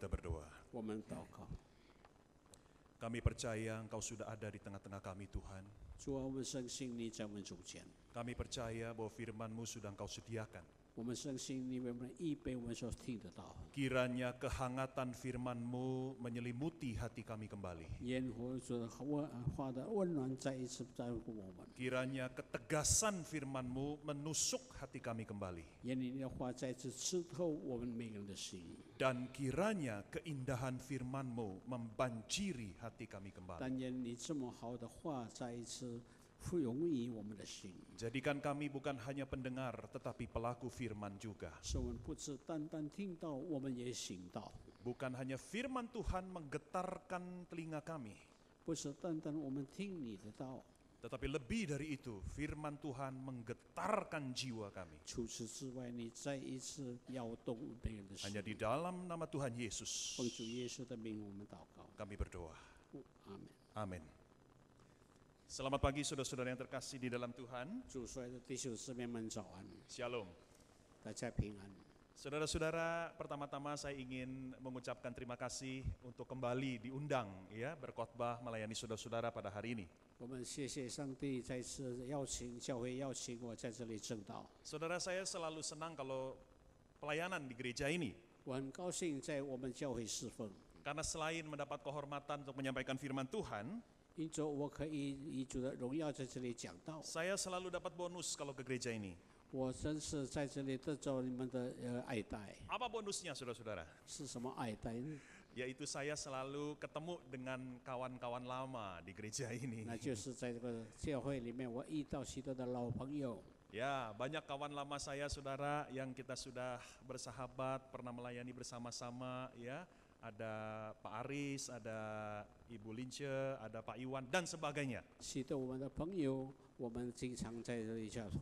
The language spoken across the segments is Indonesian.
kita berdoa. 我们祷告， Kami percaya Engkau sudah ada di tengah-tengah kami Tuhan. 主啊，我们相信你在我们中间， Kami percaya bahwa firman-Mu sudah Engkau sediakan. 我们相信你为我们预备我们所听得到。 Kiranya kehangatan firman-Mu menyelimuti hati kami kembali. 烟火主的话的温暖再一次在乎我们， Kiranya ketegasan firman-Mu menusuk hati kami kembali. 愿你的话再次刺透我们每个人的心， Dan kiranya keindahan firman-Mu membanjiri hati kami kembali. 但愿你这么好的话再一次富容于我们的心， Jadikan kami bukan hanya pendengar tetapi pelaku firman juga. 使我们不只单单听到，我们也行道。 Bukan hanya firman Tuhan menggetarkan telinga kami, 不是单单我们听你的道， tetapi lebih dari itu, firman Tuhan menggetarkan jiwa kami. 除此之外，你再一次摇动每个人的心 Hanya。di dalam nama Tuhan Yesus 奉主耶稣的名，我们祷告。 kami berdoa. 阿门。 Amin. Selamat pagi saudara-saudara yang terkasih di dalam Tuhan. 主所有的弟兄姊妹们早安， Shalom. 大家平安。 Saudara-saudara, pertama-tama saya ingin mengucapkan terima kasih untuk kembali diundang ya berkhotbah melayani saudara-saudara pada hari ini. 我们谢谢上帝再次邀请教会邀请我在这里正道。 Saudara, saya selalu senang kalau pelayanan di gereja ini, 我很高兴在我们教会侍奉， karena selain mendapat kehormatan untuk menyampaikan firman Tuhan, 因着我可以以主的荣耀在这里讲道， saya selalu dapat bonus kalau ke gereja ini. 我真是在这里得着你们的爱戴。 Apa bonusnya saudara-saudara? 是什么爱戴呢？ Yaitu saya selalu ketemu dengan kawan-kawan lama di gereja ini. 那就是在这个教会里面，我遇到许多的老朋友。 Ya, banyak kawan lama saya saudara yang kita sudah bersahabat, pernah melayani bersama-sama ya. Ada Pak Aris, ada Ibu Lince, ada Pak Iwan dan sebagainya. 许多我们的朋友，我们经常在这里交通。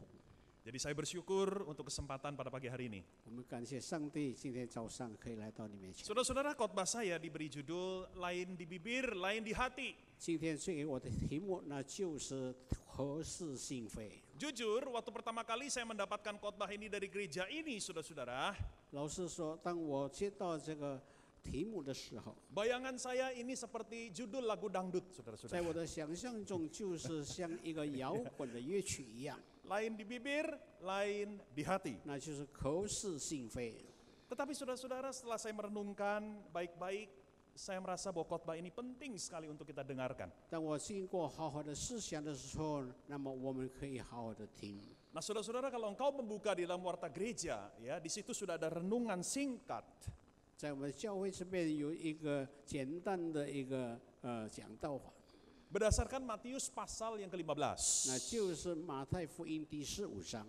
Jadi saya bersyukur untuk kesempatan pada pagi hari ini. 我们感谢上帝，今天早上可以来到你面前。 Saudara-saudara, khotbah saya diberi judul lain di bibir, lain di hati. 今天赐给我的题目，那就是合适性非。 Jujur, waktu pertama kali saya mendapatkan khotbah ini dari gereja ini, saudara-saudara, 老实说，当我接到这个题目的时候， bayangan saya ini seperti judul lagu dangdut, 在 saudara-saudara. 我的想象中，就是像一个摇滚的乐曲一样， Lain di bibir, lain di hati. 那就是合适性非。 Tetapi saudara-saudara, setelah saya merenungkan baik-baik, saya merasa bahwa khotbah ini penting sekali untuk kita dengarkan. 当我经过好好的思想的时候，那么我们可以好好的听。 Nah saudara-saudara, kalau engkau membuka di dalam warta gereja, ya di situ sudah ada renungan singkat. 在我们教会这边有一个简单的一个讲道法， Berdasarkan Matius pasal yang 那 ke-15. 就是马太福音第15章。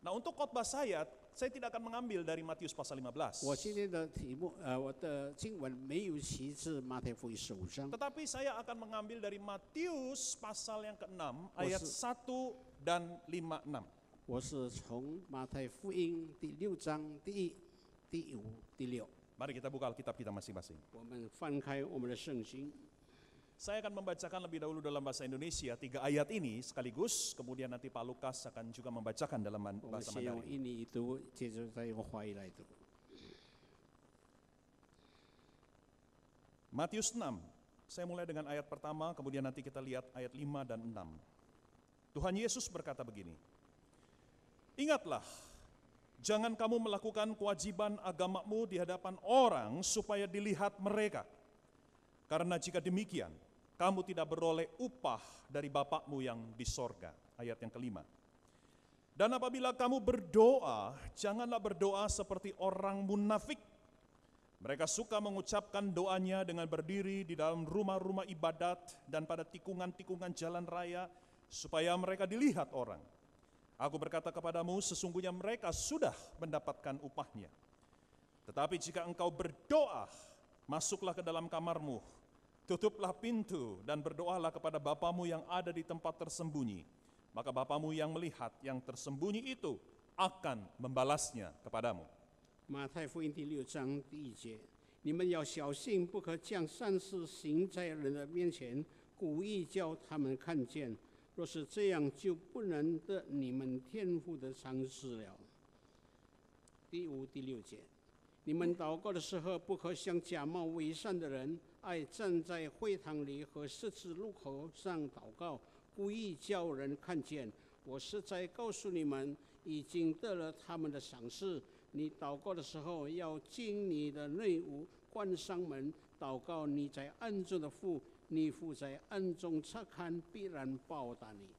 Nah untuk khotbah saya tidak akan mengambil dari Matius pasal 15. 我今天的题目，我的经文没有起自马太福音15章， Tetapi saya akan mengambil dari Matius pasal yang ke-6 ayat 1 dan 56. 我是从马太福音第6章第1、第5、第6。 Mari kita buka Alkitab kita masing-masing. 我们翻开我们的圣经， Saya akan membacakan lebih dahulu dalam bahasa Indonesia 3 ayat ini sekaligus, kemudian nanti Pak Lukas akan juga membacakan dalam 我们 bahasa 先用 Mandarin. 印尼读，接着再用华语来读。 Matius 6, saya mulai dengan ayat pertama, kemudian nanti kita lihat ayat 5 dan 6. Tuhan Yesus berkata begini, "Ingatlah, jangan kamu melakukan kewajiban agamamu di hadapan orang supaya dilihat mereka. Karena jika demikian, kamu tidak beroleh upah dari Bapakmu yang di sorga." Ayat yang kelima. "Dan apabila kamu berdoa, janganlah berdoa seperti orang munafik. Mereka suka mengucapkan doanya dengan berdiri di dalam rumah-rumah ibadat dan pada tikungan-tikungan jalan raya, supaya mereka dilihat orang. Aku berkata kepadamu, sesungguhnya mereka sudah mendapatkan upahnya. Tetapi jika engkau berdoa, masuklah ke dalam kamarmu, tutuplah pintu dan berdoalah kepada Bapamu yang ada di tempat tersembunyi. Maka Bapamu yang melihat yang tersembunyi itu akan membalasnya kepadamu." 马太福音第6章第1节，你们要小心，不可将善事行在人的面前，故意叫他们看见。若是这样，就不能得你们天父的赏赐了。第5、第6节，你们祷告的时候，不可像假冒伪善的人，爱站在会堂里和十字路口上祷告，故意叫人看见。我实在告诉你们，已经得了他们的赏赐。你祷告的时候，要进你的内屋，关上门，祷告你在暗中的父，你父在暗中察看，必然报答你。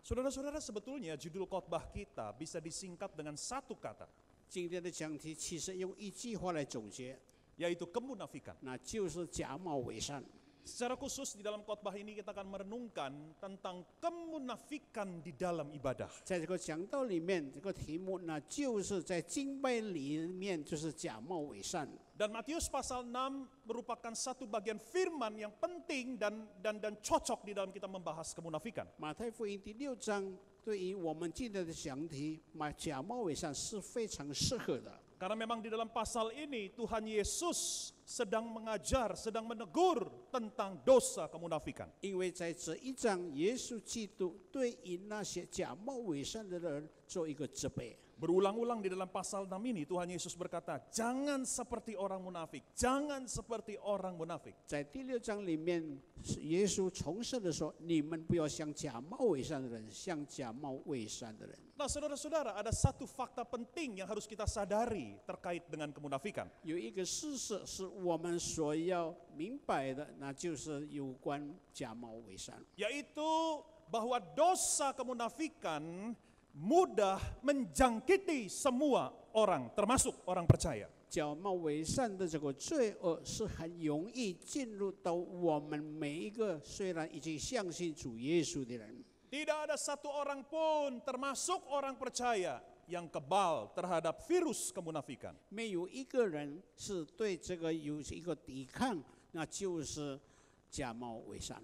Saudara-saudara, sebetulnya judul khotbah kita bisa disingkat dengan satu kata, 今天的讲题其实用一句话来总结， yaitu kemunafikan. 那就是假冒伪善。 Secara khusus di dalam khotbah ini kita akan merenungkan tentang kemunafikan di dalam ibadah. 在这个讲道里面，这个题目那就是在敬拜里面就是假冒伪善。 Dan Matius pasal 6 merupakan satu bagian firman yang penting dan cocok di dalam kita membahas kemunafikan. 马太福音第6章对于我们今天的讲题，假冒伪善是非常适合的。 Karena memang di dalam pasal ini Tuhan Yesus sedang mengajar, sedang menegur tentang dosa kemunafikan. 因为在这一章，耶稣基督对于那些假冒伪善的人做一个责备。 Berulang-ulang di dalam pasal 6 ini Tuhan Yesus berkata, jangan seperti orang munafik, jangan seperti orang munafik. 在第6章里面，耶稣重申的说：“你们不要像假冒伪善的人，像假冒伪善的人。” Nah saudara-saudara, ada satu fakta penting yang harus kita sadari terkait dengan kemunafikan. 有一个事实是我们所要明白的，那就是有关假冒伪善， Yaitu bahwa dosa kemunafikan mudah menjangkiti semua orang, termasuk orang percaya. 假冒伪善的这个罪恶是很容易进入到我们每一个虽然已经相信主耶稣的人。 Tidak ada satu orang pun, termasuk orang percaya, yang kebal terhadap virus kemunafikan. 没有一个人是对这个有一个抵抗，那就是假冒伪善。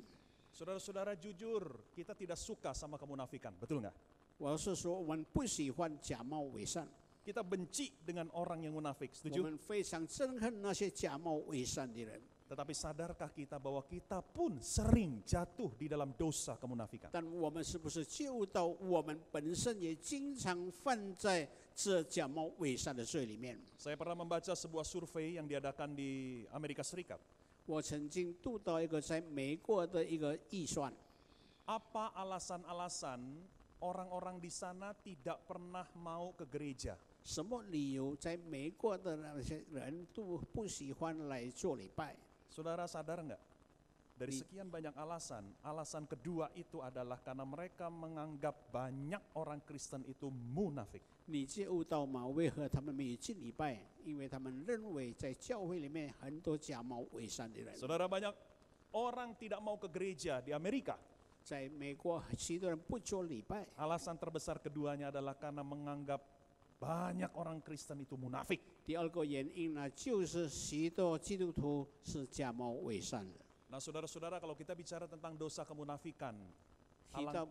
Saudara-saudara jujur, kita tidak suka sama kemunafikan, betul nggak? 我是说，我们不喜欢假冒伪善， Kita benci dengan orang yang munafik, 我 setuju? 们非常憎恨那些假冒伪善的人。 Tetapi sadarkah kita bahwa kita pun sering jatuh di dalam dosa kemunafikan? 但我们是不是就到我们本身也经常犯在这假冒伪善的罪里面？ Saya pernah membaca sebuah survei yang diadakan di Amerika Serikat. 我曾经读到一个在美国的一个预算， Apa alasan-alasan orang-orang di sana tidak pernah mau ke gereja? 什么理由在美国的那些人都不喜欢来做礼拜？ Saudara sadar nggak? Dari sekian banyak alasan, alasan kedua itu adalah karena mereka menganggap banyak orang Kristen itu munafik. 你觉悟到吗？为何他们没有进礼拜？因为他们认为在教会里面很多假冒伪善的人。 Saudara, banyak orang tidak mau ke gereja di Amerika. 在美国，许多人不做礼拜， Alasan terbesar keduanya adalah karena menganggap banyak orang Kristen itu munafik. 第二个原因呢，就是许多基督徒是假冒伪善的。 Nah saudara-saudara, kalau kita bicara tentang dosa kemunafikan, 提到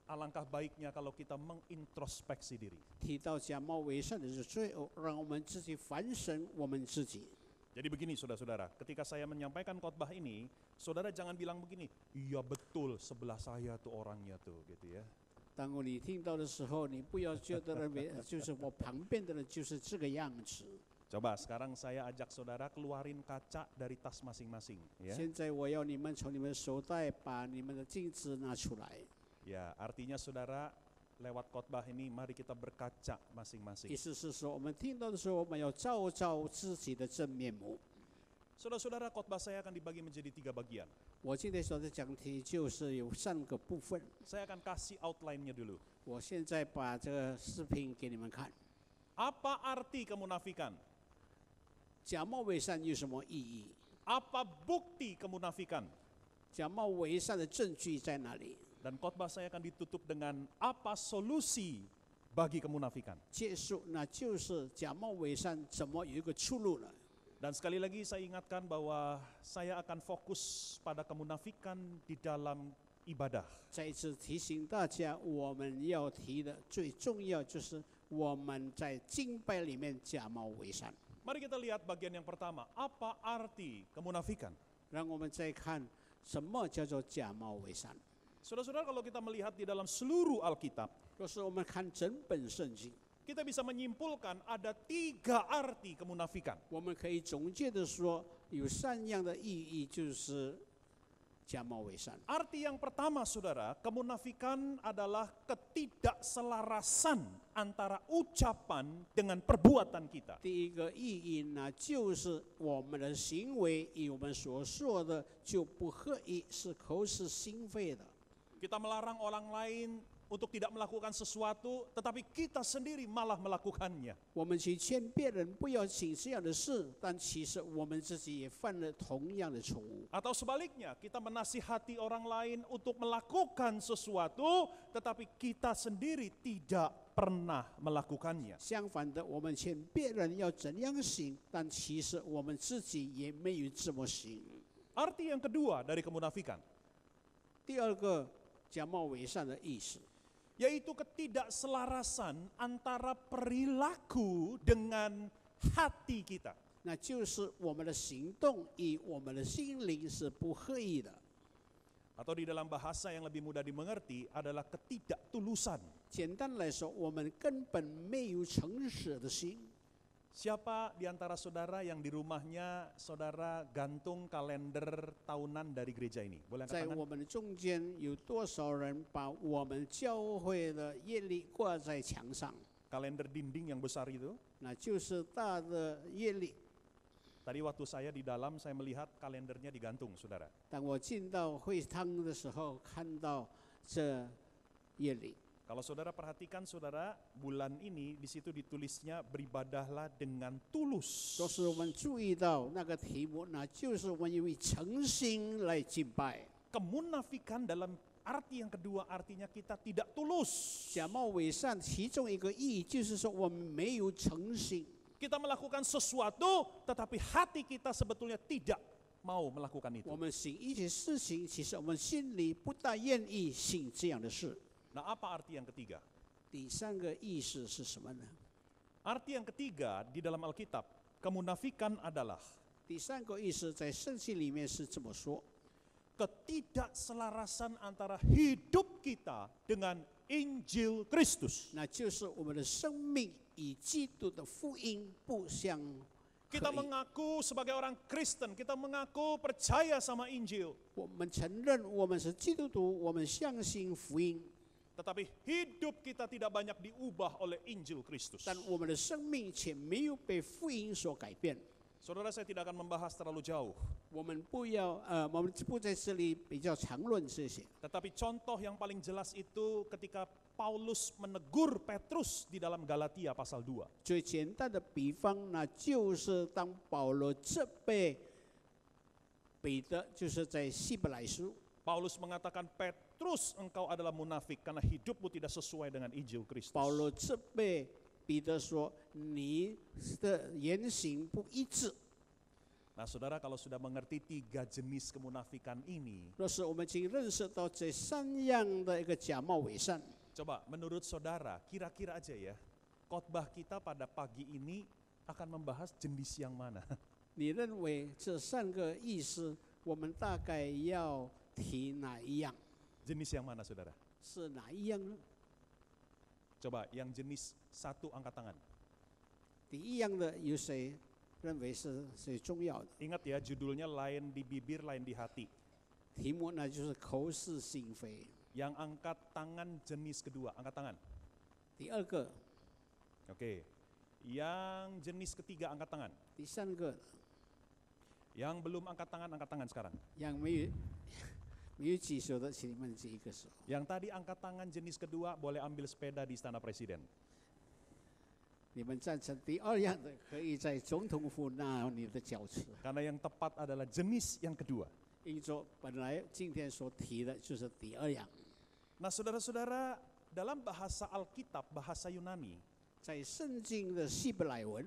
alangkah baiknya kalau kita mengintrospeksi diri. 提到假冒伪善的是罪恶，让我们自己反省我们自己。 Jadi begini saudara-saudara, ketika saya menyampaikan khotbah ini, saudara jangan bilang begini, iya betul sebelah saya tuh orangnya tuh gitu ya. 当你听到的时候，你不要觉得认为就是我旁边的人就是这个样子。 Coba sekarang saya ajak saudara keluarin kaca dari tas masing-masing ya. 现在我要你们从你们手袋把你们的镜子拿出来。 Ya, artinya saudara lewat khotbah ini mari kita berkaca 意 masing-masing. 思是说，我们听到的时候，我们要照照自己的真面目。 Saudara-saudara, khotbah saya akan dibagi menjadi 3 bagian. 我今天所的讲题就是有3个部分， Saya akan kasih outline-nya dulu. 我现在把这个视频给你们看。 Apa arti kemunafikan? 假冒伪善有什么意义？ Apa bukti kemunafikan? 假冒伪善的证据在哪里？ Dan khotbah saya akan ditutup dengan apa solusi bagi kemunafikan. 结束，那就是假冒伪善怎么有一个出路呢？ Dan sekali lagi saya ingatkan bahwa saya akan fokus pada kemunafikan di dalam ibadah. 再一次提醒大家，我们要提的最重要就是我们在敬拜里面假冒伪善。 Mari kita lihat bagian yang pertama, apa arti kemunafikan? 让我们再看什么叫做假冒伪善。 Saudara-saudara, kalau kita melihat di dalam seluruh Alkitab, 若是我们看整本圣经， kita bisa menyimpulkan ada 3 arti kemunafikan. 我们可以总结的说，有3样的意义，就是假冒伪善。 Arti yang pertama, saudara, kemunafikan adalah ketidakselarasan antara ucapan dengan perbuatan kita. 第一个意义呢，就是我们的行为与我们所说的就不合一，是口是心非的。 Kita melarang orang lain untuk tidak melakukan sesuatu, tetapi kita sendiri malah melakukannya. 我们去劝别人不要行这样的事，但其实我们自己也犯了同样的错误。 Atau sebaliknya, kita menasihati orang lain untuk melakukan sesuatu, tetapi kita sendiri tidak pernah melakukannya. 相反的，我们劝别人要怎样行，但其实我们自己也没有这么行。 Arti yang kedua dari kemunafikan, 第二个假冒伪善的意思， yaitu ketidakselarasan antara perilaku dengan hati kita. 那就是我们的行动与我们的心灵是不合一的。 Atau di dalam bahasa yang lebih mudah dimengerti adalah ketidaktulusan. 简单来说，我们根本没有诚实的心。 Siapa di antara saudara yang di rumahnya saudara gantung kalender tahunan dari gereja ini? Boleh angkat 在 tangan? 我们的中间，有多少人把我们教会的业历挂在墙上？ Kalender dinding yang besar itu. 那就是大的业历。 Tadi waktu saya di dalam, saya melihat kalendernya digantung, saudara. 当我进到会堂的时候，看到这业历。 Kalau saudara perhatikan, saudara, bulan ini di situ ditulisnya beribadahlah dengan tulus. 都是我们注意到那个题目，那就是我们因为诚心来敬拜。 Kemunafikan dalam arti yang kedua artinya kita tidak tulus. 假冒伪善其中一个意义就是说我们没有诚信， Kita melakukan sesuatu, tetapi hati kita sebetulnya tidak mau melakukan itu. 我们行一些事情，其实我们心里不大愿意行这样的事。 Nah, apa arti yang ketiga? 第三个意思是什么呢？ Arti yang ketiga di dalam Alkitab, kemunafikan adalah 第三个意思在圣经里面是这么说： ketidakselarasan antara hidup kita dengan Injil Kristus. 那就是我们的生命与基督的福音不相合 Kita 一。 mengaku sebagai orang Kristen, kita mengaku percaya sama Injil, 我们承认我们是基督徒，我们相信福音， tetapi hidup kita tidak banyak diubah oleh Injil Kristus. 但我们的生命却没有被福音所改变。 Saudara, saya tidak akan membahas terlalu jauh, 我们不在这里比较常论这些， tetapi contoh yang paling jelas itu ketika Paulus menegur Petrus di dalam Galatia pasal 2. 最简单的比方，那就是当保罗责备彼得，就是在希伯来书， Paulus mengatakan, Petrus, engkau adalah munafik karena hidupmu tidak sesuai dengan Injil Kristus. 保罗责备彼得说：“你的言行不一致。 Nah, saudara, kalau sudah mengerti 3 jenis kemunafikan ini, ”若是我们已经认识到这3样的一个假冒伪善， coba menurut saudara, kira-kira aja ya, khotbah kita pada pagi ini akan membahas jenis yang mana? 你认为这3个意思，我们大概要提哪一样？ Jenis yang mana, saudara? 是哪一样呢？ Coba yang jenis 1 angkat tangan. 第一样的有谁认为是最重要的？ Ingat ya, judulnya lain di bibir, lain di hati. 题目呢就是口是心非。 Yang angkat tangan jenis kedua, angkat tangan. 第二个， Oke. Yang jenis ketiga, angkat tangan. 第三个， Yang belum angkat tangan sekarang. yang没有举手的，请你们举一个手。 Yang tadi angkat tangan jenis kedua, boleh ambil sepeda di Istana Presiden. 你们赞成第二样的，可以在总统府拿你的脚趾。 Karena yang tepat adalah jenis yang kedua. 因着本来今天所提的就是第二样， Nah, saudara-saudara, dalam bahasa Alkitab, bahasa Yunani, 在圣经的希伯来文，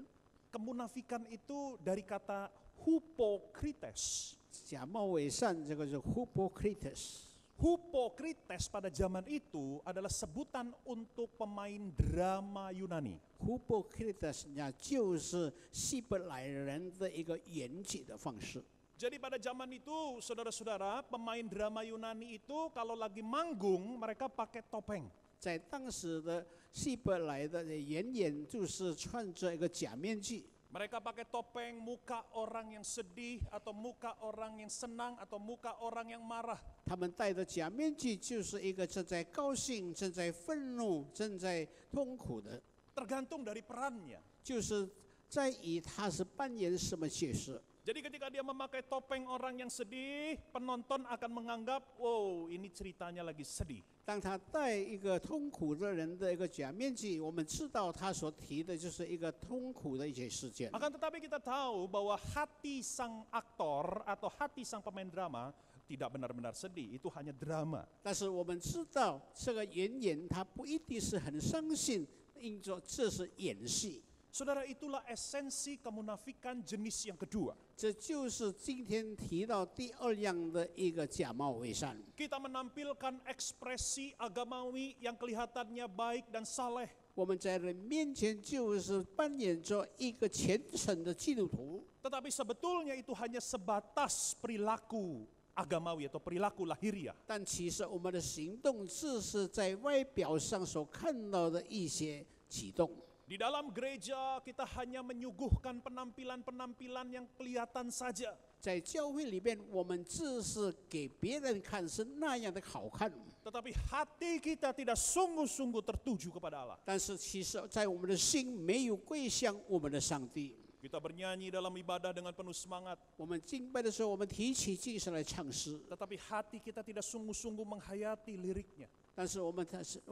kemunafikan itu dari kata hypokrites. 假冒伪善这个是 hypocrites。 Hypokrites pada zaman itu adalah sebutan untuk pemain drama Yunani. hypocrites 那就是希伯来人的一个演技的方式。 Jadi pada zaman itu, saudara-saudara, pemain drama Yunani itu kalau lagi manggung, mereka pakai topeng. 在当时的希伯来的原言就是穿着一个假面具， Mereka pakai topeng muka orang yang sedih atau muka orang yang senang atau muka orang yang marah. 他们戴的假面具就是一个正在高兴、正在愤怒、正在痛苦的， Tergantung dari perannya. 就是在于他是扮演什么角色。 Jadi ketika dia memakai topeng orang yang sedih, penonton akan menganggap, wow ini ceritanya lagi sedih. 当他戴一个痛苦的人的一个假面具，我们知道他所提的就是一个痛苦的一些事件。 Akan tetapi kita tahu bahwa hati sang aktor atau hati sang pemain drama tidak benar-benar sedih, itu hanya drama. 但是我们知道这个演员他不一定是很伤心，因着这是演戏。 Saudara, itulah esensi kemunafikan jenis yang kedua. 这就是今天提到第二样的一个假冒伪善。 Kita menampilkan ekspresi agamawi yang kelihatannya baik dan saleh. 我们在人面前就是扮演着一个虔诚的基督徒， Tetapi sebetulnya itu hanya sebatas perilaku agamawi atau perilaku lahiriah. 但其实我们的行动只是在外表上所看到的一些启动。 Di dalam gereja kita hanya menyuguhkan penampilan-penampilan yang kelihatan saja. 在教会里面，我们只是给别人看是那样的好看， Tetapi hati kita tidak sungguh-sungguh tertuju kepada Allah. 但是其实，在我们的心没有归向我们的上帝。 Kita bernyanyi dalam ibadah dengan penuh semangat. 我们敬拜的时候，我们提起精神来唱诗， Tetapi hati kita tidak sungguh-sungguh menghayati liriknya. 但是我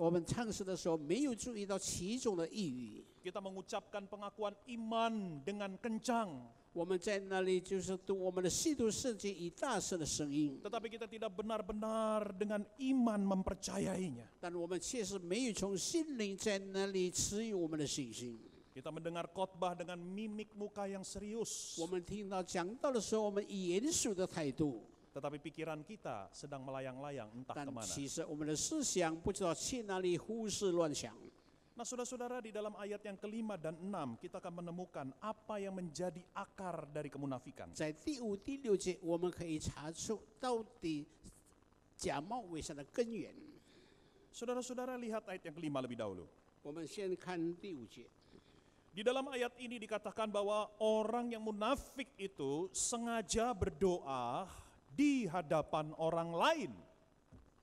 们唱诗的时候，没有注意到其中的意义。 Kita mengucapkan pengakuan iman dengan kencang. 我们在那里就是读我们的信徒圣经以大声的声音， Tetapi kita tidak benar-benar dengan iman mempercayainya. 但我们确实没有从心灵在那里持有我们的信心。 Kita mendengar khotbah dengan mimik muka yang serius. 我们听到讲道的时候，我们以严肃的态度， Tetapi pikiran kita sedang melayang-layang entah 但 kemana. 其实我们的思想不知道去哪里胡思乱想。 Nah saudara-saudara, di dalam ayat yang kelima dan enam kita akan menemukan apa yang menjadi akar dari kemunafikan. 在第五、第六节，我们可以查出到底假冒伪善的根源。 Saudara-saudara lihat ayat yang kelima lebih dahulu. 我们先看第五节， Di dalam ayat ini dikatakan bahwa orang yang munafik itu sengaja berdoa di hadapan orang lain.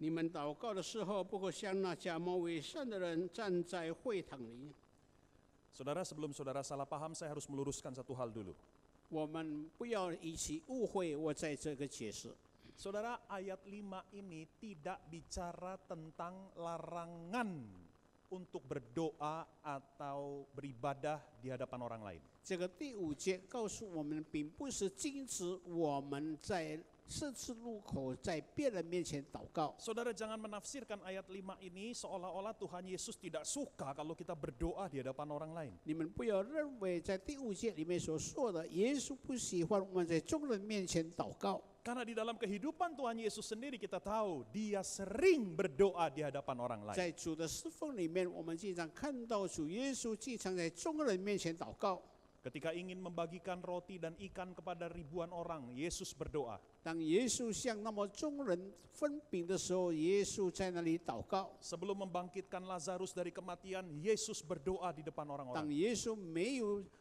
你们祷告的时候，不可像那假冒伪善的人站在会堂里。 Saudara, sebelum saudara salah paham, saya harus meluruskan satu hal dulu. 我们不要一起误会我在这个解释。 Saudara, ayat 5 ini tidak bicara tentang larangan untuk berdoa atau beribadah di hadapan orang lain. 这个第五节告诉我们，并不是禁止我们在十字路口在别人面前祷告。 Saudara jangan menafsirkan ayat 5 ini seolah-olah Tuhan Yesus tidak suka kalau kita berdoa di hadapan orang lain. 你们不要认为在第五节里面所说的，耶稣不喜欢我们在众人面前祷告。 Karena di dalam kehidupan Tuhan Yesus sendiri kita tahu dia sering berdoa di hadapan orang lain. 在主的侍奉里面，我们经常看到主耶稣经常在众人面前祷告。 Ketika ingin membagikan roti dan ikan kepada ribuan orang, Yesus berdoa. 当耶稣向那么众人分饼的时候，耶稣在那里祷告。 Sebelum membangkitkan Lazarus dari kematian, Yesus berdoa di depan 当 orang-orang. 耶稣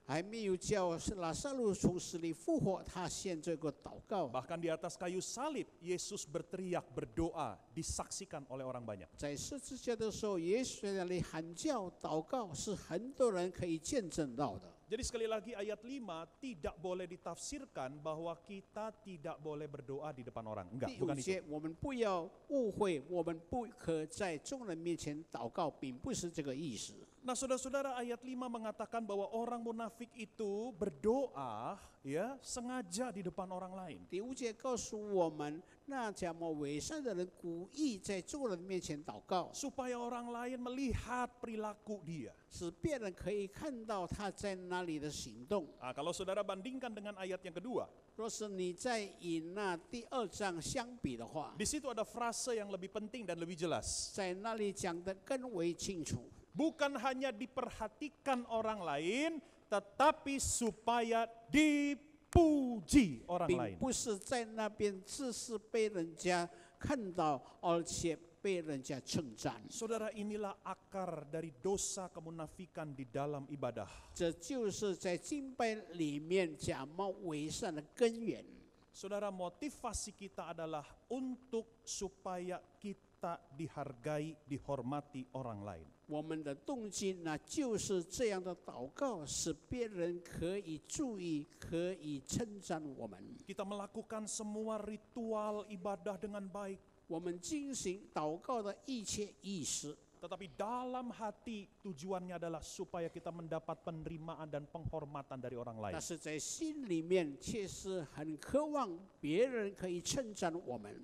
还没有叫拉撒路从死里复活，他先这个祷告。 Bahkan di atas kayu salib, Yesus berteriak berdoa, disaksikan oleh orang banyak. 在十字架的时候，耶稣在那里喊叫祷告，是很多人可以见证到的。 Jadi sekali lagi ayat 5 tidak boleh ditafsirkan bahwa kita tidak boleh berdoa di depan orang. Enggak, 第五 bukan itu. 节，我们不要误会，我们不可在众人面前祷告，并不是这个意思。 Nah, saudara-saudara, ayat 5 mengatakan bahwa orang munafik itu berdoa ya sengaja di depan orang lain. 第五节告诉我们，那假冒伪善的人故意在众人面前祷告， Supaya orang lain melihat perilaku dia. 使别人可以看到他在那里的行动。 Nah, kalau saudara bandingkan dengan ayat yang kedua, 若是你在以那第二章相比的话， di situ ada frase yang lebih penting dan lebih jelas. 在那里讲得更为清楚。 Bukan hanya diperhatikan orang lain, tetapi supaya dipuji orang 并 lain. 不是在那边只是被人家看到，而且被人家称赞。 Saudara, inilah akar dari dosa kemunafikan di dalam ibadah. 这就是在敬拜里面假冒伪善的根源。 Saudara, motivasi kita adalah untuk supaya kita dihargai, dihormati orang lain. 我们的动机那就是这样的祷告，使别人可以注意，可以称赞我们。 Kita melakukan semua ritual ibadah dengan baik, 我们进行祷告的一切仪式， tetapi dalam hati tujuannya adalah supaya kita mendapat penerimaan dan penghormatan dari orang lain. 但是在心里面却是很渴望别人可以称赞我们。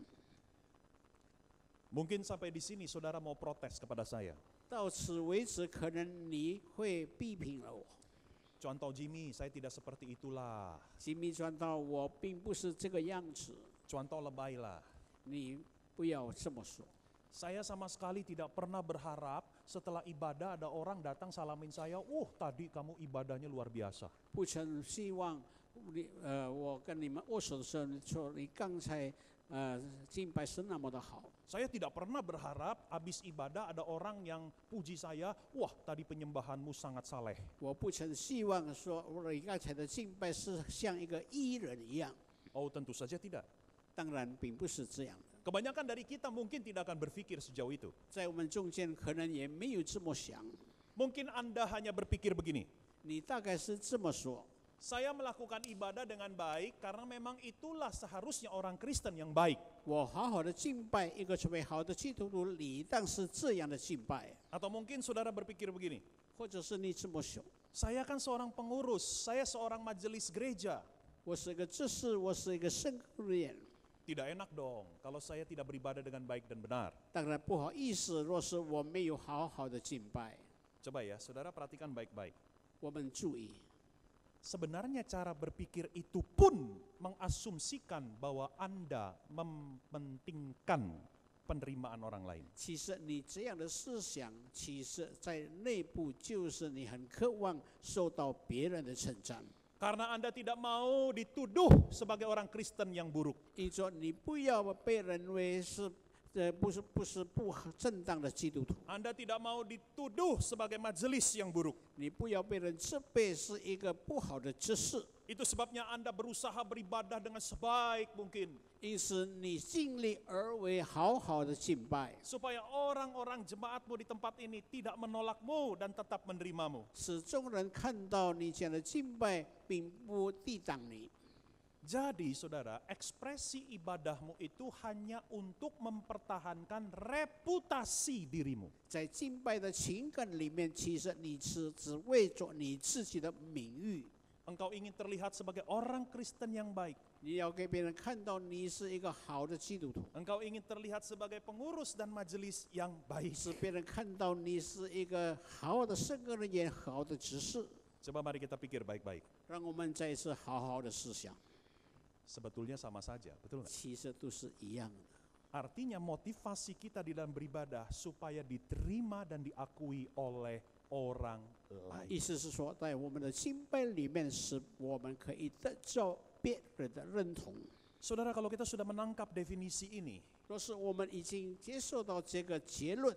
Mungkin sampai di sini saudara mau protes kepada saya. 到此为止，可能你会批评了我。 Contoh Jimmy, saya tidak seperti itulah. 吉米传道，我并不是这个样子， Contoh lebay lah. 你不要这么说。 Saya sama sekali tidak pernah berharap setelah ibadah ada orang datang salamin saya, tadi kamu ibadahnya luar biasa. 不曾希望我跟你们握手的时候，你说你刚才敬拜是那么的好。 Saya tidak pernah berharap habis ibadah ada orang yang puji saya, tadi penyembahanmu sangat saleh. 我不曾希望说你刚才的敬拜是像一个艺人一样。 Tentu saja tidak. 当然并不是这样的， Kebanyakan dari kita mungkin tidak akan berpikir sejauh itu. 在我们中间可能也没有这么想。 Mungkin Anda hanya berpikir begini, 你大概是这么说。 saya melakukan ibadah dengan baik karena memang itulah seharusnya orang Kristen yang baik. 我好好的敬拜一个成为好的基督徒，理当是这样的敬拜， Atau mungkin saudara berpikir begini, 或者是你这么想。 saya kan seorang pengurus, saya seorang majelis gereja. 我是一个执事，我是一个圣歌人， Tidak enak dong kalau saya tidak beribadah dengan baik dan benar. 当然不好意思，若是我没有好好的敬拜。 Coba ya, saudara perhatikan baik-baik. 我们注意， Sebenarnya cara berpikir itu pun mengasumsikan bahwa Anda mementingkan penerimaan orang lain. 其实你这样的思想，其实在内部就是你很渴望受到别人的称赞， Karena Anda tidak mau dituduh sebagai orang Kristen yang buruk. 因说你不要被认为是不是不正当的基督徒， Anda tidak mau dituduh sebagai majelis yang buruk. 你不要被人责备是一个不好的知识。 Itu sebabnya Anda berusaha beribadah dengan sebaik mungkin. 因此，你尽力而为，好好的敬拜， Supaya orang-orang jemaatmu di tempat ini tidak menolakmu dan tetap menerimamu. 使众人看到你这样的敬拜，并不抵挡你。 Jadi saudara, ekspresi ibadahmu itu hanya untuk mempertahankan reputasi dirimu. 在敬拜的情感里面，其实你是只为着你自己的名誉， Engkau ingin terlihat sebagai orang Kristen yang baik. 你要给别人看到你是一个好的基督徒， Engkau ingin terlihat sebagai pengurus dan majelis yang baik. 使别人看到你是一个好的圣歌人员、好的执事。 Coba mari kita pikir baik-baik. 让我们再一次好好的思想， Sebetulnya sama saja, betul nggak? 其实都是一样的。 Artinya motivasi kita di dalam beribadah supaya diterima dan diakui oleh orang lain. 意思是说，在我们的敬拜里面，使我们可以得到别人的认同。 Saudara, kalau kita sudah menangkap definisi ini, 若是我们已经接受到这个结论，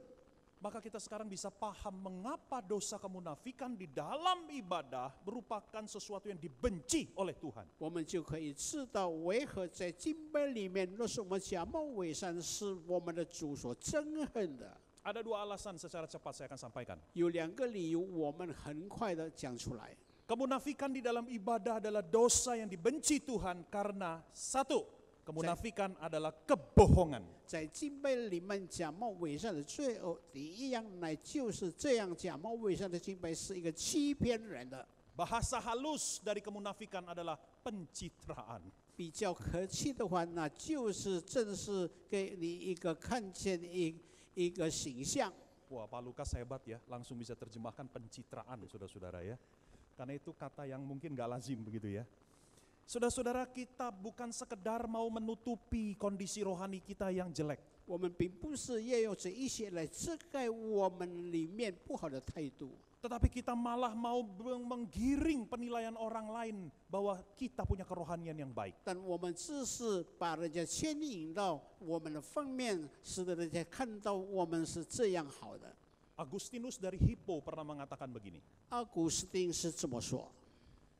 maka kita sekarang bisa paham mengapa dosa kemunafikan di dalam ibadah merupakan sesuatu yang dibenci oleh Tuhan. 我们就可以知道为何在敬拜里面，若是我们假冒伪善，是我们的主所憎恨的。 Ada dua alasan secara cepat saya akan sampaikan. 有两个理由，我们很快的讲出来。 Kemunafikan di dalam ibadah adalah dosa yang dibenci Tuhan karena satu, kemunafikan adalah kebohongan. 在敬拜里面，假冒伪善的罪恶，第一样乃就是这样，假冒伪善的敬拜是一个欺骗人的。 Bahasa halus dari kemunafikan adalah pencitraan. 比较可气的话，那就是正是给你一个看见一个形象。 Wah, Pak Lukas hebat ya, langsung bisa terjemahkan pencitraan, saudara-saudara ya. Karena itu kata yang mungkin gak lazim begitu ya. Saudara-saudara, kita bukan sekedar mau menutupi kondisi rohani kita yang jelek. 我们并不是要用这一些来遮盖我们里面不好的态度， Tetapi kita malah mau menggiring penilaian orang lain bahwa kita punya kerohanian yang baik. 但我们只是把人家牵引到我们的方面，使得人家看到我们是这样好的。 Agustinus dari Hippo pernah mengatakan begini, 阿古斯丁是这么说：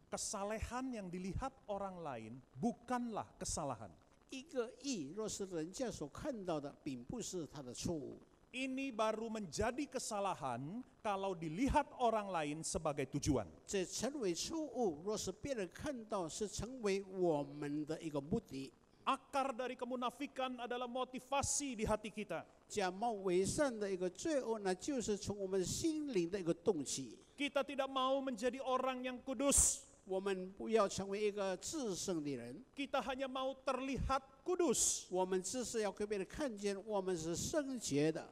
kesalehan yang dilihat orang lain bukanlah kesalahan. 一个义，若是人家所看到的，并不是他的错误。 Ini baru menjadi kesalahan kalau dilihat orang lain sebagai tujuan. 这成为错误，若是别人看到，是成为我们的一个目的。 Akar dari kemunafikan adalah motivasi di hati kita. 假冒伪善的一个罪恶，那就是从我们心灵的一个动机。 Kita tidak mau menjadi orang yang kudus. 我们不要成为一个至圣的人， Kita hanya mau terlihat kudus. 我们只是要给别人看见我们是圣洁的。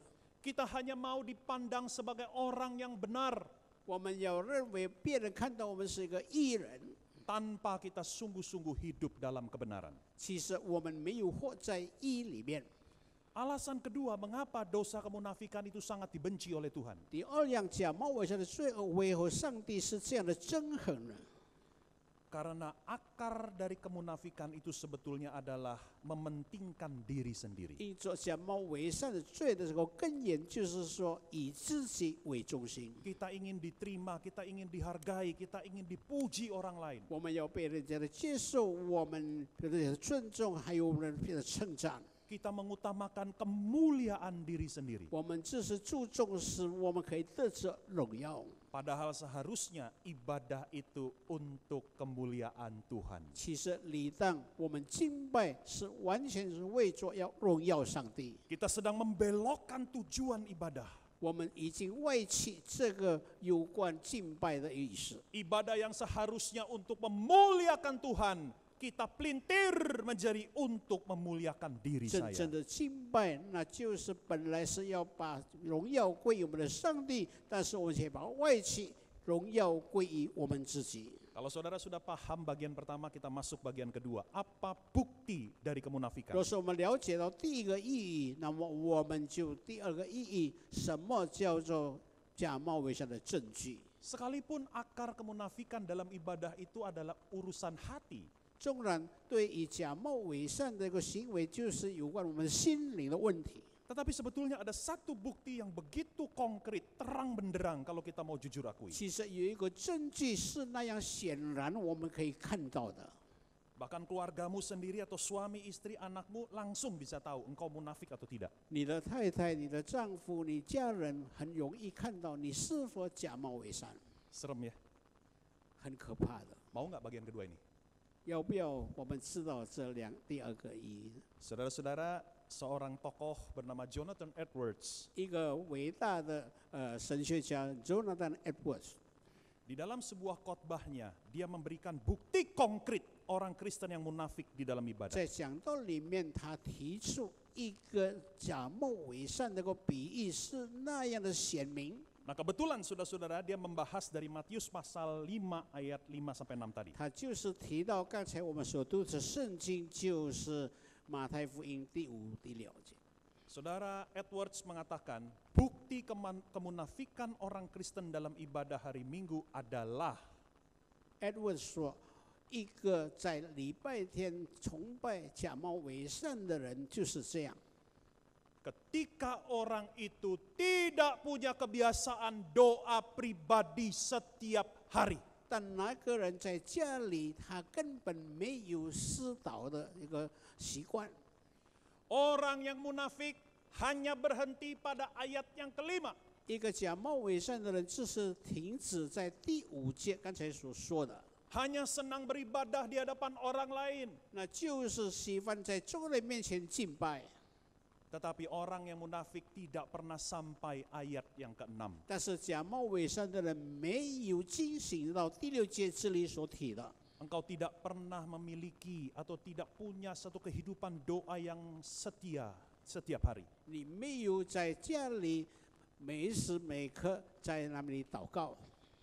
Kita hanya mau dipandang sebagai orang yang benar 我们要认为别人看到我们是一个义人， tanpa kita sungguh-sungguh hidup dalam kebenaran. 其实我们没有活在义里面。 Alasan kedua mengapa dosa kemunafikan itu sangat dibenci oleh Tuhan. 第二样，假冒伪善的罪恶为何上帝是这样的憎恨呢？ Karena akar dari kemunafikan itu sebetulnya adalah mementingkan diri sendiri. 因着假冒伪善的罪的这个根源，就是说以自己为中心。 Kita ingin diterima, kita ingin dihargai, kita ingin dipuji orang lain. 我们要被人家的接受，我们被人家的尊重，还有人家的称赞。 Kita mengutamakan kemuliaan diri sendiri. 我们只是注重使我们可以得着荣耀。 Padahal seharusnya ibadah itu untuk kemuliaan Tuhan. 其实理当我们敬拜是完全是为着要荣耀上帝。 Kita sedang membelokkan tujuan ibadah. 我们已经外弃这个有关敬拜的意思。 Ibadah yang seharusnya untuk memuliakan Tuhan, kita pelintir menjadi untuk memuliakan diri 真 saya. 正的敬拜，那就是本来是要把荣耀归于我们的上帝，但是我们却把外弃，荣耀归于我们自己。 Kalau saudara sudah paham bagian pertama, kita masuk bagian kedua. Apa bukti dari kemunafikan? 若是我们了解到第一个意义，那么我们就第二个意义，什么叫做假冒伪善的证据？ Sekalipun akar kemunafikan dalam ibadah itu adalah urusan hati, 纵然对于假冒伪善的一个行为，就是有关我们心灵的问题。 tetapi sebetulnya ada satu bukti yang begitu konkret, terang benderang kalau kita mau jujur akui. 其实有一个证据是那样显然，我们可以看到的。 Bahkan keluargamu sendiri atau suami, istri, anakmu langsung bisa tahu engkau munafik atau tidak. 你的太太、你的丈夫、你家人很容易看到你是否假冒伪善， Serem ya? 很可怕的。 Mau nggak bagian kedua ini? 要不要我们知道这第二个意义？ Saudara-saudara, seorang tokoh bernama Jonathan Edwards 一个伟大的神学家 Jonathan Edwards， di dalam sebuah khotbahnya dia memberikan bukti konkret orang Kristen yang munafik di dalam ibadah. 在讲道里面，他提出一个假冒伪善的一个比喻是那样的显明。 Nah kebetulan saudara-saudara dia membahas dari Matius pasal 5 ayat 5 sampai 6 tadi. 他就是提到刚才我们所读的圣经，就是马太福音第5、第6节。 Saudara Edwards mengatakan bukti kemunafikan orang Kristen dalam ibadah hari Minggu adalah Edwards 说，一个在礼拜天崇拜假冒伪善的人就是这样。 ketika orang itu tidak punya kebiasaan doa pribadi setiap hari. 但那个人在家里，他根本没有思祷的一个习惯。 Orang yang munafik hanya berhenti pada ayat yang kelima. 一个假冒伪善的人，只是停止在第5节刚才所说的， Hanya senang beribadah di hadapan orang lain. 那就是喜欢在众人面前敬拜。 Tetapi orang yang munafik tidak pernah sampai ayat yang ke-6. 但是假冒伪善的人没有惊醒到第6节这里所提的。 Engkau tidak pernah memiliki atau tidak punya satu kehidupan doa yang setia setiap hari. 你没有在家里每时每刻在那里祷告。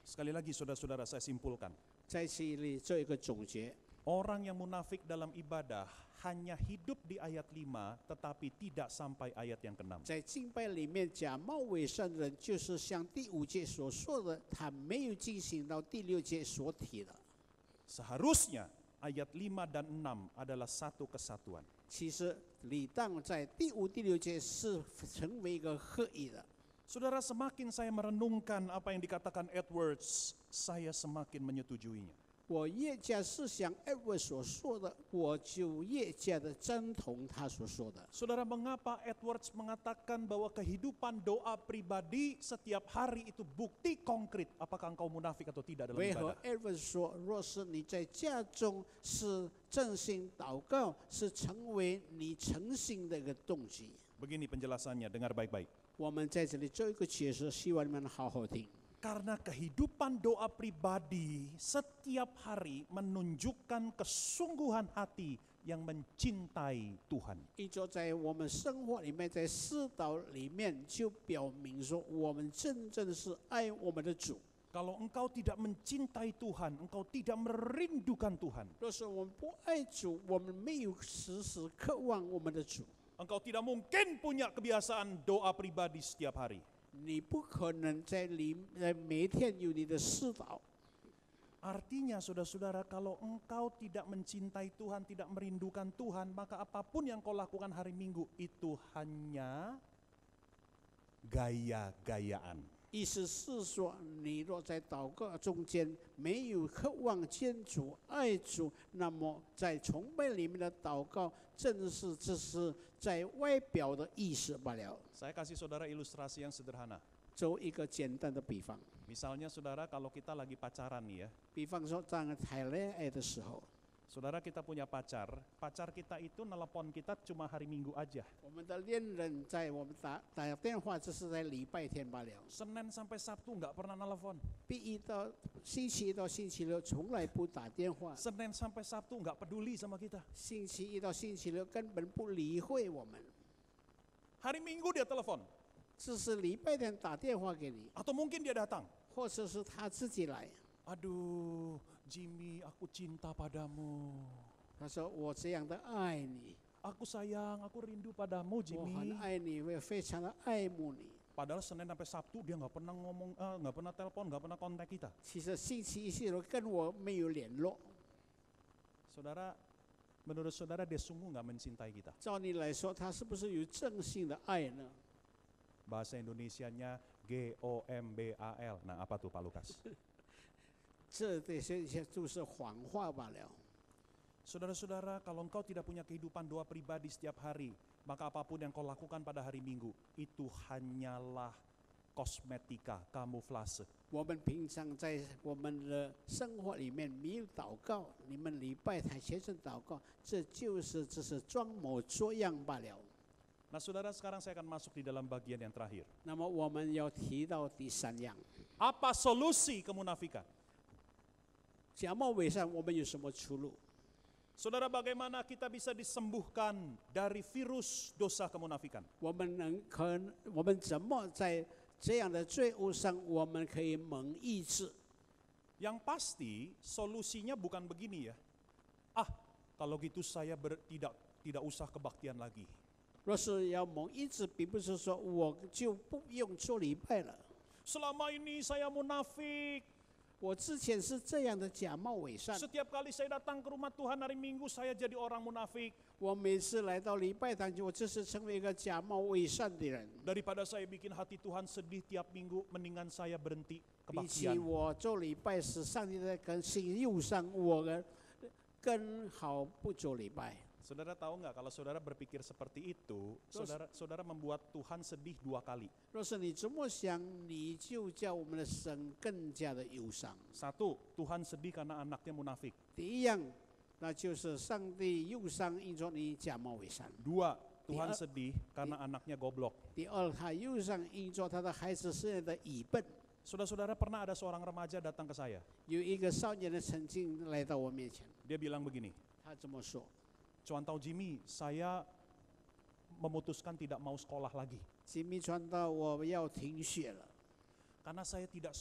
Sekali lagi saudara-saudara saya simpulkan. 在这里做一个总结， Orang yang munafik dalam ibadah hanya hidup di ayat 5 tetapi tidak sampai ayat yang ke-6. 在敬拜里面假冒伪善的人，就是像第5节所说的，他没有进行到第6节所提的。 Seharusnya ayat 5 dan 6 adalah satu kesatuan. 其实理当在第5、第6节是成为一个合一的。 Saudara, semakin saya merenungkan apa yang dikatakan Edwards, saya semakin menyetujuinya. 我越加是想 Edward 所说的，我就越加的赞同他所说的。 Saudara, mengapa Edwards mengatakan bahwa kehidupan doa pribadi setiap hari itu bukti konkret apakah engkau munafik atau tidak dalam 为何 ibadah? Edward 说，若是你在家中是真心祷告，是成为你诚心的一个动机？ Begini penjelasannya, dengar baik-baik. 我们在这里做一个解释，希望你们好好听。 Karena kehidupan doa pribadi setiap hari menunjukkan kesungguhan hati yang mencintai Tuhan. 依照在我们生活里面，在世道里面，就表明说，我们真正是爱我们的主。 Kalau engkau tidak mencintai Tuhan, engkau tidak merindukan Tuhan. 若是我们不爱主，我们没有时时渴望我们的主， Engkau tidak mungkin punya kebiasaan doa pribadi setiap hari. 你不可能在每一天有你的世道。 Artinya saudara-saudara, kalau engkau tidak mencintai Tuhan, tidak merindukan Tuhan, maka apapun yang kau lakukan hari Minggu itu hanya gaya-gayaan. 意思是说，你若在祷告中间没有渴望见主、爱主，那么在崇拜里面的祷告，正是只是在外表的意思罢了。 Saya kasih saudara ilustrasi yang sederhana. 做一个简单的比方， Misalnya saudara, kalau kita lagi pacaran nih ya, 比方说在谈恋爱的时候， saudara kita punya pacar kita itu nelpon kita cuma hari Minggu aja. 我们的恋人在我们打电话，这是在礼拜天罢了。 Senin sampai Sabtu nggak pernah nelpon. 星期一到星期六从来不打电话， Senin sampai Sabtu nggak peduli sama kita. 星期一到星期六根本不理会我们， Hari Minggu dia telepon. 只是礼拜天打电话给你， Atau mungkin dia datang. 或者是他自己来。 Aduh, Jimmy, aku cinta padamu. 他说：“我这样的爱你， Aku sayang, aku rindu padamu, 我 Jimmy. 很爱你，我也非常的爱慕你。” Padahal Senin sampai Sabtu dia nggak pernah ngomong, nggak pernah telepon, nggak pernah kontak kita. 其实星期一、星期六跟我没有联络。 Saudara, menurut saudara dia sungguh nggak mencintai kita? 照你来说，他是不是有正性的爱呢？ Bahasa Indonesianya GOMBAL. Nah, apa tuh Pak Lukas? 这些都是谎话罢了。 Saudara-saudara, kalau engkau tidak punya kehidupan doa pribadi setiap hari, maka apapun yang kau lakukan pada hari Minggu itu hanyalah kosmetika, kamuflase. 我们平常在我们的生活里面没有祷告，你们礼拜台虔诚祷告，只是装模作样罢了。 Nah saudara, sekarang saya akan masuk di dalam bagian yang terakhir. 那么我们要提到第3样， Apa solusi kemunafikan? 假冒伪善，我们有什么出路？ Saudara, bagaimana kita bisa disembuhkan dari virus dosa kemunafikan? 我们怎么在这样的罪恶上，我们可以蒙医治？ Yang pasti solusinya bukan begini ya. Kalau gitu saya tidak usah kebaktian lagi. 若是要蒙医治，并不是说我就不用做礼拜了。 Selama ini saya munafik. 我之前是这样的假冒伪善， Setiap kali saya datang ke rumah Tuhan hari Minggu, saya jadi orang munafik. 我每次来到礼拜堂，我就是成为一个假冒伪善的人。 Daripada saya bikin hati Tuhan sedih tiap minggu, mendingan saya berhenti 比起 kebaktian. 我做礼拜时，上帝在更新忧伤，我更好不做礼拜。 Saudara tahu nggak kalau saudara berpikir seperti itu, saudara membuat Tuhan sedih 2 kali. 若是你这么想，你就叫我们的神更加的忧伤。 1, Tuhan sedih karena anaknya munafik. 第一样，那就是上帝忧伤，因着你假冒伪善。 2, Tuhan sedih karena anaknya goblok. 第二，他忧伤，因着他的孩子是的愚笨。 Saudara-saudara, pernah ada seorang remaja datang ke saya. 有一个少年的曾经来到我面前， Dia bilang begini, 他这么说 Cuan tahu Jimmy, saya memutuskan tidak mau sekolah lagi. 吉米传道，我要停学了。Karena saya tidak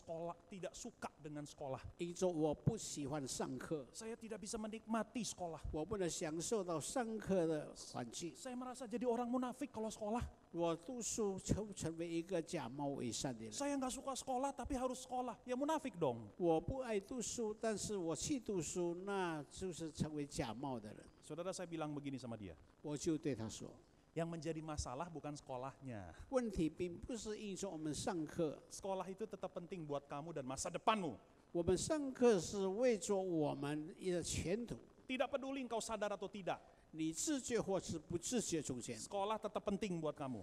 suka dengan sekolah. 因着我不喜欢上课， Saya tidak bisa menikmati sekolah. 我不能享受到上课的环境。 Saya merasa jadi orang munafik kalau sekolah. 我读书就成为一个假冒伪善的人。 Saya nggak suka sekolah tapi harus sekolah. Ya munafik dong. 我不爱读书，但是我去读书，那就是成为假冒的人。 Saudara, saya bilang begini sama dia. 我就对他说， Yang menjadi masalah bukan sekolahnya. 问题并不是因着我们上课， Sekolah itu tetap penting buat kamu dan masa depanmu. 我们上课是为着我们的前途。 Tidak peduli engkau sadar atau tidak. 你自觉或是不自觉中间， Sekolah tetap penting buat kamu.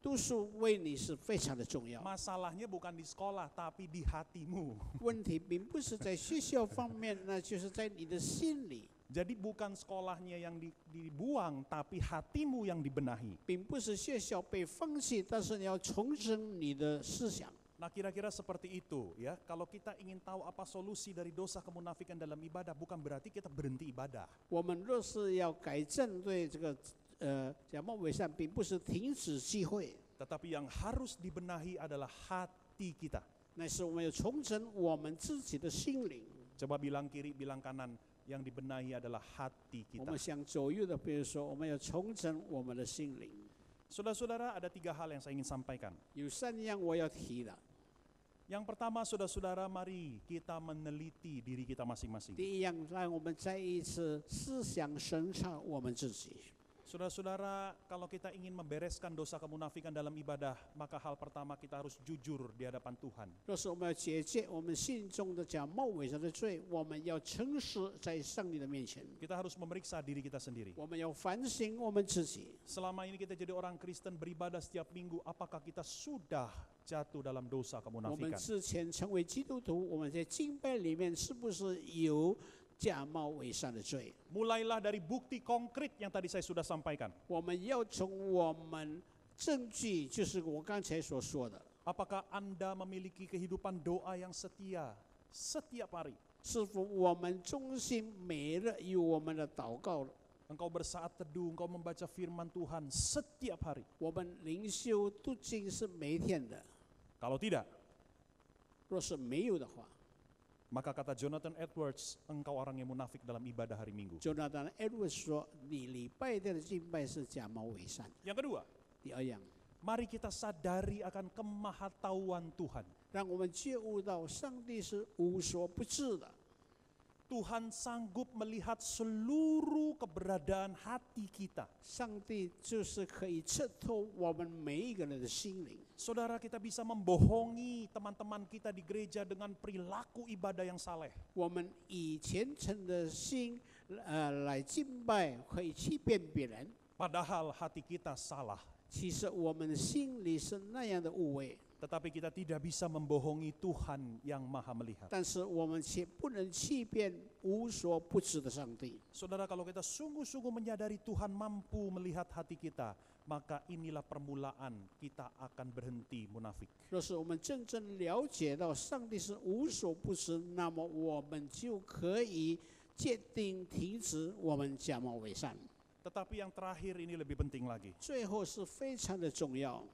读书为你是非常的重要。 Masalahnya bukan di sekolah tapi di hatimu. 问题并不是在学校方面，那就是在你的心里， Jadi bukan sekolahnya yang dibuang tapi hatimu yang dibenahi. 并不是学校被放弃，但是你要重整你的思想。 Nah, kira-kira seperti itu ya. Kalau kita ingin tahu apa solusi dari dosa kemunafikan dalam ibadah, bukan berarti kita berhenti ibadah. 我们若是要改正对这个假冒伪善，并不是停止聚会， Tetapi yang harus dibenahi adalah hati kita. 那是我们要重整我们自己的心灵。 Coba bilang kiri, bilang kanan. Yang dibenahi adalah hati 我 kita. 们向左右的，比如说，我们要重整我们的心灵。 Saudara-saudara, ada 3 hal yang saya ingin sampaikan. 有3样我要提的。 Yang pertama, saudara-saudara, mari kita meneliti diri kita masing-masing. 第一样，让我们再一次思想审查我们自己。 Saudara-saudara, kalau kita ingin membereskan dosa kemunafikan dalam ibadah, maka hal pertama kita harus jujur di hadapan Tuhan. 若是我们要解决我们心中的假冒伪善的罪，我们要诚实在上帝的面前， Kita harus memeriksa diri kita sendiri. 我们要反省我们自己。 Selama ini kita jadi orang Kristen beribadah setiap minggu, apakah kita sudah jatuh dalam dosa 我们 kemunafikan? 之前成为基督徒，我们在敬拜里面是不是有假冒伪善的罪？ Mulailah dari bukti konkret yang tadi saya sudah sampaikan. 我们要从我们证据，就是我刚才所说的， Apakah Anda memiliki kehidupan doa yang setia setiap hari? 是否我们忠心每日有我们的祷告？ Engkau bersaat teduh, engkau membaca firman Tuhan setiap hari. 我们灵修读经是每天的， Kalau tidak, 若是没有的话， maka kata Jonathan Edwards, engkau orang yang munafik dalam ibadah hari Minggu. Jonathan Edwards 说，你礼拜天的敬拜是假冒伪善。 Yang kedua, 第二样， mari kita sadari akan kemahatauan Tuhan. 让我们觉悟到上帝是无所不知的， Tuhan sanggup melihat seluruh keberadaan hati kita. 上帝就是可以彻透我们每一个人的心灵。 Saudara, kita bisa membohongi teman-teman kita di gereja dengan perilaku ibadah yang saleh. 我们以虔诚的心来敬拜，可以欺骗别人。 Padahal hati kita salah. 其实我们的心里是那样的无畏， Tetapi kita tidak bisa membohongi Tuhan yang maha melihat. 但是我们却不能欺骗无所不知的上帝。 Saudara, kalau kita sungguh-sungguh menyadari Tuhan mampu melihat hati kita, maka inilah permulaan kita akan berhenti munafik. 若是我们真正了解到上帝是无所不知，那么我们就可以决定停止我们假冒伪善。 Tetapi yang terakhir ini lebih penting lagi. 最后是非常的重要，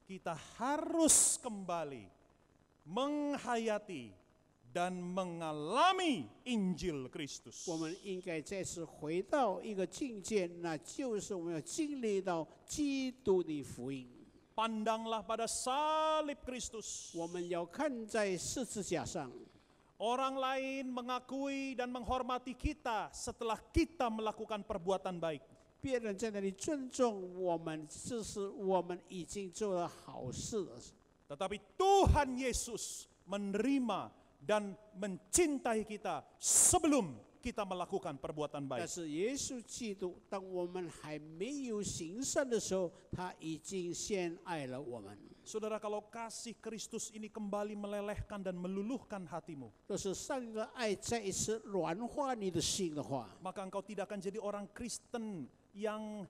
Kita harus kembali menghayati dan mengalami Injil Kristus. 我们应该再次回到一个境界，那就是我们要经历到基督的福音。 Pandanglah pada salib Kristus. 我们要看在十字架上， Orang lain mengakui dan menghormati kita setelah kita melakukan perbuatan baik. 别人在那里尊重我们，这是我们已经做了好事了。 Tetapi Tuhan Yesus menerima dan mencintai kita sebelum kita melakukan perbuatan 但 baik. 是耶稣基督，当我们还没有行善的时候，他已经先爱了我们。 Saudara, kalau kasih Kristus ini kembali melelehkan dan meluluhkan hatimu, 若是上帝的爱再一次软化你的心的话， maka engkau tidak akan jadi orang Kristen yang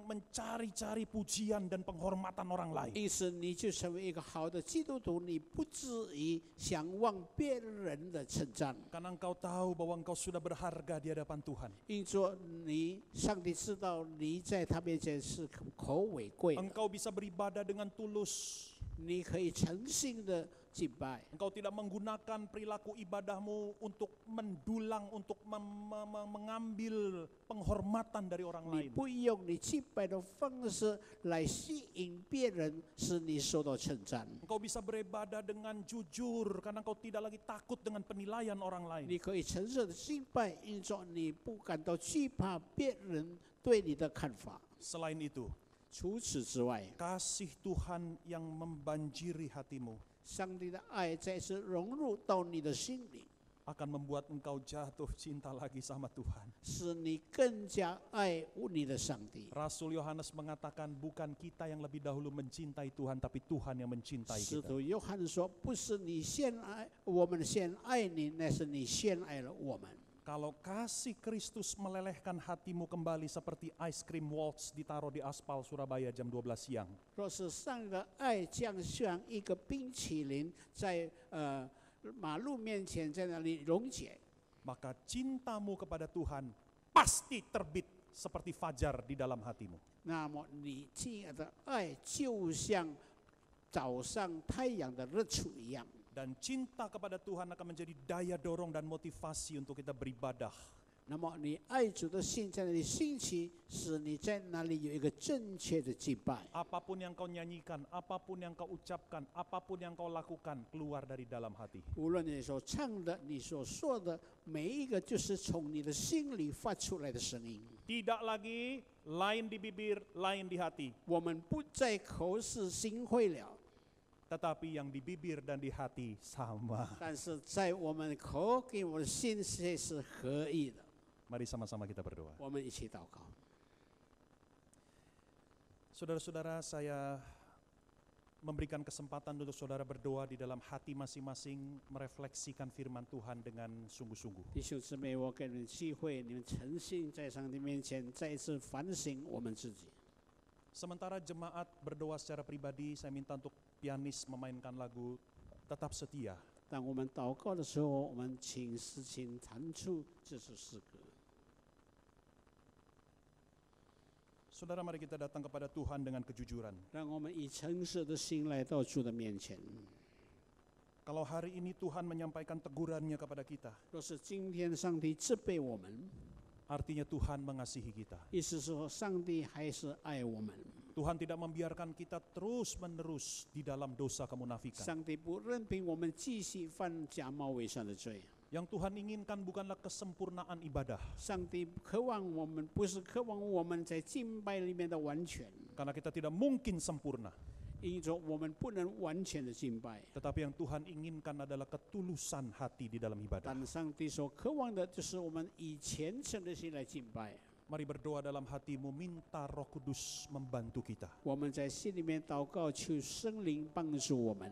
mencari-cari pujian dan penghormatan orang lain. 因此你就成为一个好的基督徒，你不至于想望别人的称赞， Karena engkau tahu bahwa engkau sudah berharga di hadapan Tuhan. 因着你上帝知道你在他面前是口尾贵的， Engkau bisa beribadah dengan tulus. 你可以诚心的敬拜。 Engkau tidak menggunakan perilaku ibadahmu untuk mendulang, untuk mengambil penghormatan dari orang 你 lain. 不用你敬拜的方式来吸引别人，使你受到称赞。 Engkau bisa beribadah dengan jujur karena engkau tidak lagi takut dengan penilaian orang lain. 你可以诚实的敬拜，因着你不感到惧怕别人对你的看法。 Selain itu, 除此之外， kasih Tuhan yang membanjiri hatimu 上帝的爱再次融入到你的心里， akan membuat engkau jatuh cinta lagi sama Tuhan. 使你更加爱你的上帝。 Rasul Yohanes mengatakan bukan kita yang lebih dahulu mencintai Tuhan, tapi Tuhan yang mencintai 使 kita. 徒约翰说：“不是你先爱我们，先爱你，乃是你先爱了我们。” Kalau kasih Kristus melelehkan hatimu kembali seperti ice cream waltz ditaruh di aspal Surabaya jam 12 siang. 若是上帝的爱降像一个冰淇淋在马路面前在那里溶解， Maka cintamu kepada Tuhan pasti terbit seperti fajar di dalam hatimu. 那么你亲爱的爱就像早上太阳的日出一样。 Dan cinta kepada Tuhan akan menjadi daya dorong dan motivasi untuk kita beribadah. 那么你爱主的心在那里兴起，使你在那里有一个正确的敬拜。 Apapun yang kau nyanyikan, apapun yang kau ucapkan, apapun yang kau lakukan, keluar dari dalam hati. 无论你所唱的、你所说的，每一个就是从你的心里发出来的声音。 Tidak lagi lain di bibir, lain di hati. 我们不再口是心非了， Tetapi yang di bibir dan di hati sama. 但是在我们口跟我们的心却是合一的。 Mari sama-sama kita berdoa. 我们一起祷告。 Saudara-saudara, saya memberikan kesempatan untuk saudara berdoa di dalam hati masing-masing, merefleksikan firman Tuhan dengan sungguh-sungguh. 弟兄姊妹，我给你们机会，你们诚心在上帝面前再一次反省我们自己。 Sementara jemaat berdoa secara pribadi, saya minta untuk pianis memainkan lagu Tetap Setia. 当我们祷告的时候，我们请诗琴弹出这首诗歌。 Saudara, mari kita datang kepada Tuhan dengan kejujuran. 让我们以诚实的心来到主的面前。 Kalau hari ini Tuhan menyampaikan tegurannya kepada kita, 若是今天上帝责备我们， artinya Tuhan mengasihi kita. 意思是说上帝还是爱我们。 Tuhan tidak membiarkan kita terus-menerus di dalam dosa kemunafikan. 上帝不任凭我们继续犯假冒伪善的罪。 Yang Tuhan inginkan bukanlah kesempurnaan ibadah, 上帝渴望我们，不是渴望我们在敬拜里面的完全， karena kita tidak mungkin sempurna. 因着我们不能完全的敬拜。 Tetapi yang Tuhan inginkan adalah ketulusan hati di dalam ibadah. 但上帝所渴望的就是我们以虔诚的心来敬拜。 Mari berdoa dalam hatimu, minta Roh Kudus membantu kita. 我们在心里面祷告，求圣灵帮助我们。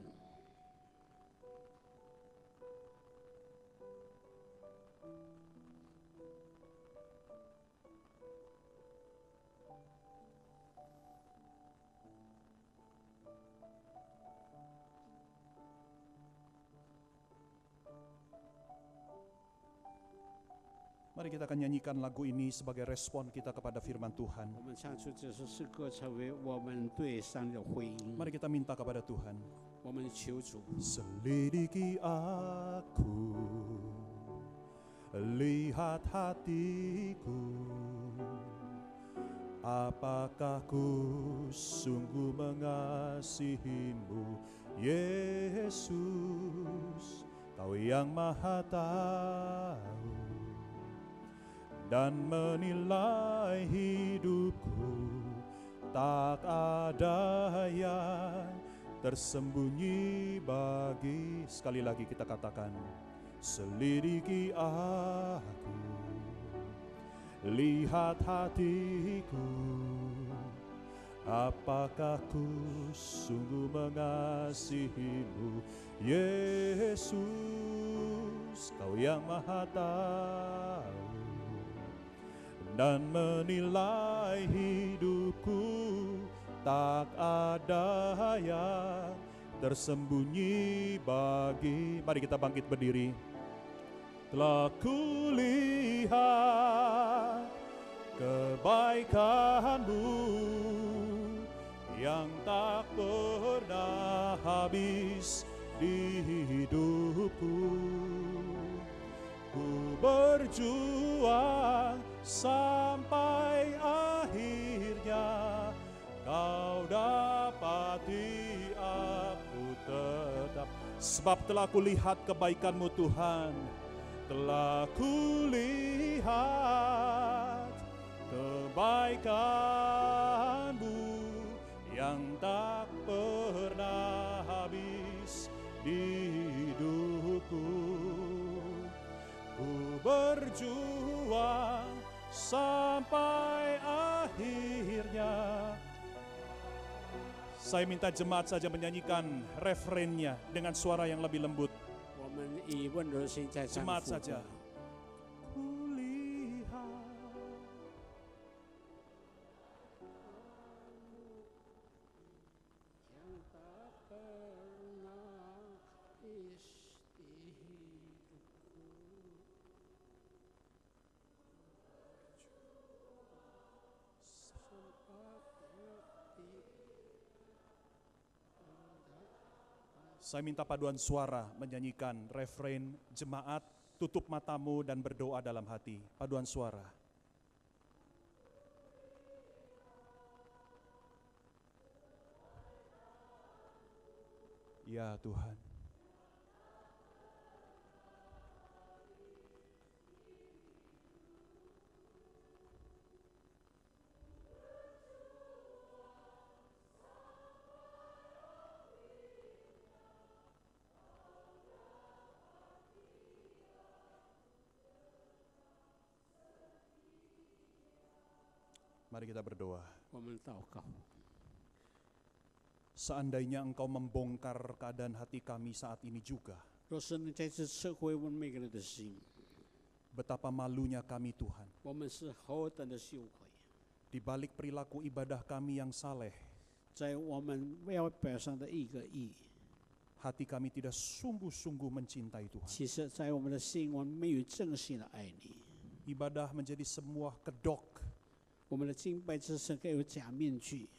Mari kita akan nyanyikan lagu ini sebagai respon kita kepada firman Tuhan. 我们唱出这首诗歌，成为我们对上帝的回应。 Mari kita minta kepada Tuhan. 我们求主， Selidiki aku, lihat hatiku, apakah ku sungguh mengasihimu, Yesus, Kau yang Maha Tahu dan menilai hidupku, tak ada yang tersembunyi bagi. Sekali lagi kita katakan, selidiki aku, lihat hatiku, apakah ku sungguh mengasihimu, Yesus, Kau yang Maha Tahu dan menilai hidupku, tak ada yang tersembunyi bagi. Mari kita bangkit berdiri. Telah kulihat kebaikan-Mu yang tak pernah habis di hidupku. Ku berjuang sampai akhirnya, Kau dapati aku tetap. Sebab telah kulihat kebaikan-Mu Tuhan, telah kulihat kebaikan-Mu yang tak pernah habis di hidupku. Ku berjuang sampai akhirnya. Saya minta jemaat saja menyanyikan refrennya dengan suara yang lebih lembut. 我们以温柔的心在唱 Jemaat 副歌 saja. Kulihat yang tak pernah habis di hidupku. Saya minta paduan suara menyanyikan refrain. Jemaat, tutup matamu dan berdoa dalam hati. Paduan suara. Ya Tuhan. Mari kita berdoa. 我们祷告， Seandainya Engkau membongkar keadaan hati kami saat ini juga, 若是你再次撤回我们每个人的心， betapa malunya kami Tuhan. 我们是何等的羞愧， Di balik perilaku ibadah kami yang saleh, 在我们外表上的一个义， hati kami tidak sungguh-sungguh mencintai Tuhan. 其实，在我们的心，我们没有真心的爱你。 Ibadah menjadi sebuah kedok, 我们的敬拜只是该有假面具，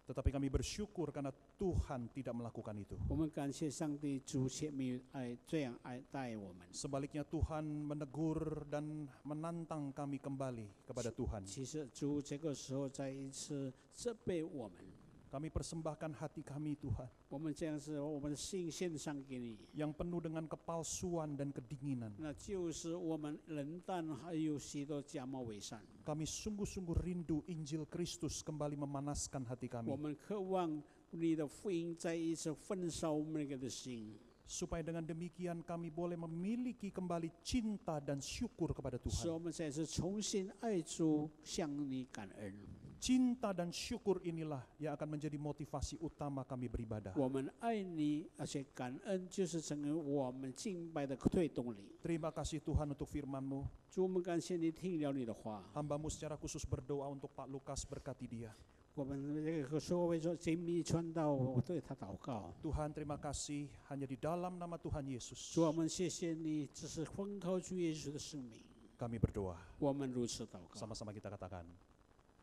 tetapi kami bersyukur karena Tuhan tidak melakukan itu. 我们感谢上帝，主却没有这样待我们。 Sebaliknya Tuhan menegur dan menantang kami kembali kepada Tuhan. 其实主这个时候再一次责备我们， Kami persembahkan hati kami Tuhan, 我们这样子，我们的心献上给你， yang penuh dengan kepalsuan dan kedinginan. 那就是我们冷淡，还有许多假冒伪善。 Kami sungguh-sungguh rindu Injil Kristus kembali memanaskan hati 我 kami, 们渴望你的福音再一次焚烧我们那个的心， supaya dengan demikian kami boleh memiliki kembali cinta dan syukur kepada 使 Tuhan. 我们再次重新爱主，向你感恩。 Cinta dan syukur inilah yang akan menjadi motivasi utama kami beribadah. 我们爱你，而且感恩就是成为我们敬拜的推动力。 Terima kasih Tuhan untuk firman-Mu. 主，我们感谢你听了你的话， Hamba-Mu secara khusus berdoa untuk Pak Lukas, berkati dia. 我们这个说为说精密传道，我对他祷告。 Tuhan terima kasih hanya di dalam nama Tuhan Yesus 主，我们谢谢你，这是奉靠主耶稣的生命， kami berdoa. 我们如此祷告。 Sama-sama kita katakan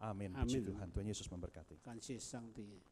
amin. Amin. Puji Tuhan. Tuhan Yesus memberkati. 感谢上帝。